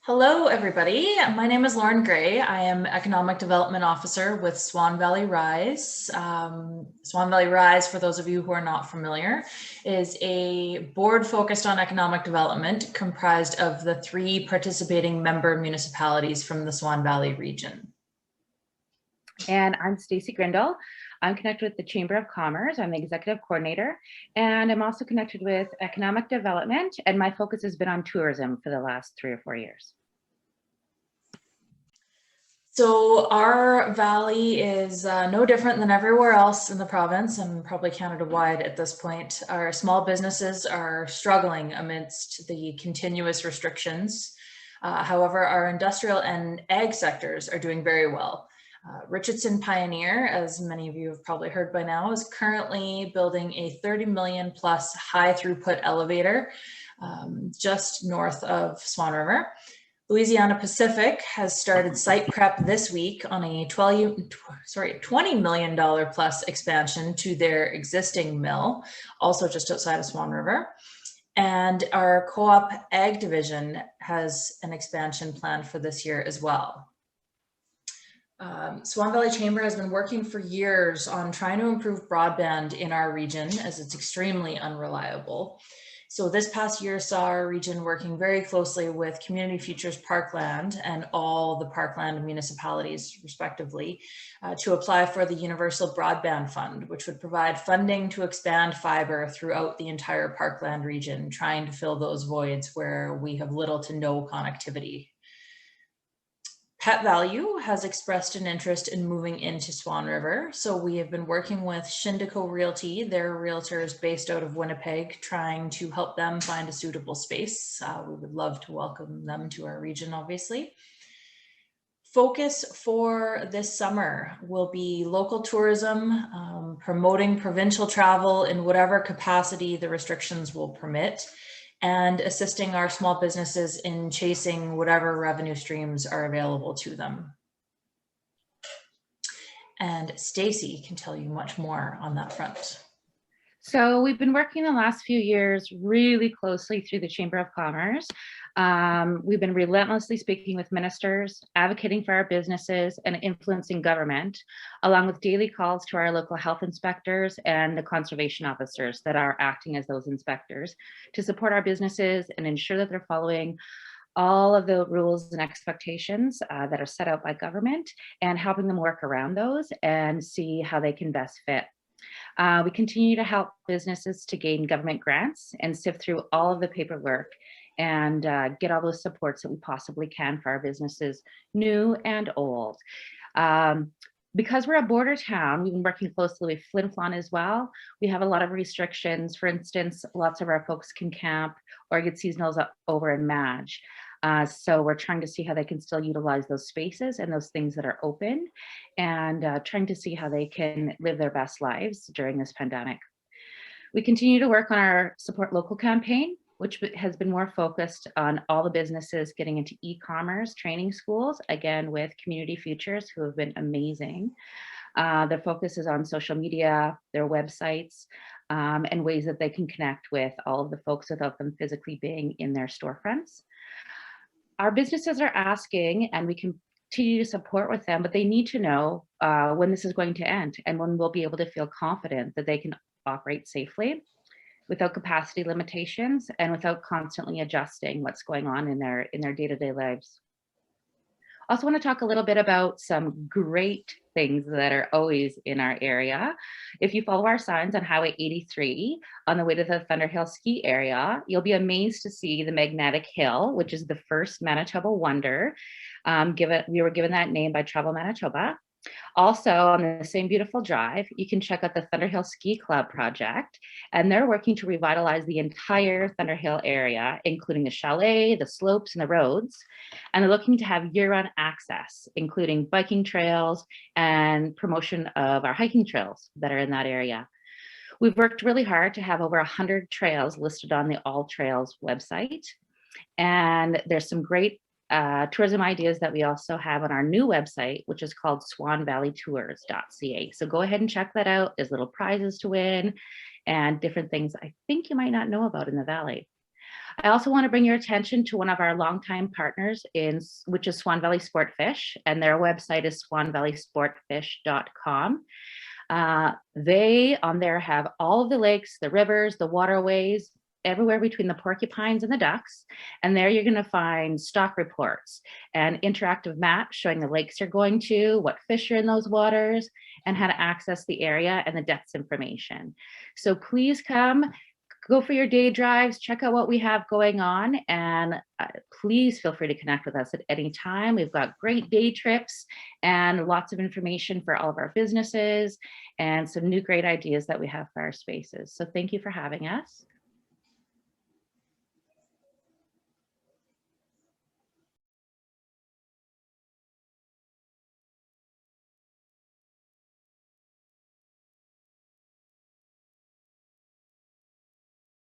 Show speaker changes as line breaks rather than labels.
Hello, everybody. My name is Lauren Gray. I am Economic Development Officer with Swan Valley Rise. Swan Valley Rise, for those of you who are not familiar, is a board focused on economic development comprised of the 3 participating member municipalities from the Swan Valley region.
And I'm Stacy Grindle. I'm connected with the Chamber of Commerce. I'm the executive coordinator, and I'm also connected with economic development, and my focus has been on tourism for the last 3 or 4 years.
So our valley is no different than everywhere else in the province and probably Canada-wide at this point. Our small businesses are struggling amidst the continuous restrictions. However, our industrial and ag sectors are doing very well. Richardson Pioneer, as many of you have probably heard by now, is currently building a 30 million plus high throughput elevator just north of Swan River. Louisiana Pacific has started site prep this week on a $20 million plus expansion to their existing mill, also just outside of Swan River. And our co-op ag division has an expansion planned for this year as well. Swan Valley Chamber has been working for years on trying to improve broadband in our region as it's extremely unreliable. So this past year saw our region working very closely with Community Futures Parkland and all the Parkland municipalities, respectively, to apply for the Universal Broadband Fund, which would provide funding to expand fiber throughout the entire Parkland region, trying to fill those voids where we have little to no connectivity. Pet Value has expressed an interest in moving into Swan River. So we have been working with Shindico Realty, their realtors based out of Winnipeg, trying to help them find a suitable space. We would love to welcome them to our region, obviously. Focus for this summer will be local tourism, promoting provincial travel in whatever capacity the restrictions will permit, and assisting our small businesses in chasing whatever revenue streams are available to them. And Stacy can tell you much more on that front.
So we've been working the last few years really closely through the Chamber of Commerce. We've been relentlessly speaking with ministers, advocating for our businesses, and influencing government, along with daily calls to our local health inspectors and the conservation officers that are acting as those inspectors to support our businesses and ensure that they're following all of the rules and expectations that are set out by government, and helping them work around those and see how they can best fit. We continue to help businesses to gain government grants and sift through all of the paperwork and get all those supports that we possibly can for our businesses, new and old. Because we're a border town, we've been working closely with Flin Flon as well. We have a lot of restrictions. For instance, lots of our folks can camp or get seasonals over in Madge. So we're trying to see how they can still utilize those spaces and those things that are open, and trying to see how they can live their best lives during this pandemic. We continue to work on our Support Local campaign, which has been more focused on all the businesses getting into e-commerce training schools, again with Community Futures, who have been amazing. Their focus is on social media, their websites, and ways that they can connect with all of the folks without them physically being in their storefronts. Our businesses are asking, and we continue to support with them, but they need to know when this is going to end and when we'll be able to feel confident that they can operate safely without capacity limitations and without constantly adjusting what's going on in their day-to-day lives. Also want to talk a little bit about some great things that are always in our area. If you follow our signs on Highway 83 on the way to the Thunderhill ski area, you'll be amazed to see the Magnetic Hill, which is the first Manitoba wonder. We were given that name by Travel Manitoba. Also, on the same beautiful drive, you can check out the Thunderhill Ski Club project, and they're working to revitalize the entire Thunderhill area, including the chalet, the slopes, and the roads. And they're looking to have year-round access, including biking trails and promotion of our hiking trails that are in that area. We've worked really hard to have over 100 trails listed on the All Trails website, and there's some great tourism ideas that we also have on our new website, which is called swanvalleytours.ca. So go ahead and check that out. There's little prizes to win and different things I think you might not know about in the Valley. I also want to bring your attention to one of our longtime partners, which is Swan Valley Sport Fish, and their website is swanvalleysportfish.com. They on there have all of the lakes, the rivers, the waterways, everywhere between the porcupines and the ducks. And there you're going to find stock reports and interactive maps showing the lakes you're going to, what fish are in those waters, and how to access the area and the depths information. So please come, go for your day drives, check out what we have going on, and please feel free to connect with us at any time. We've got great day trips and lots of information for all of our businesses and some new great ideas that we have for our spaces. So thank you for having us.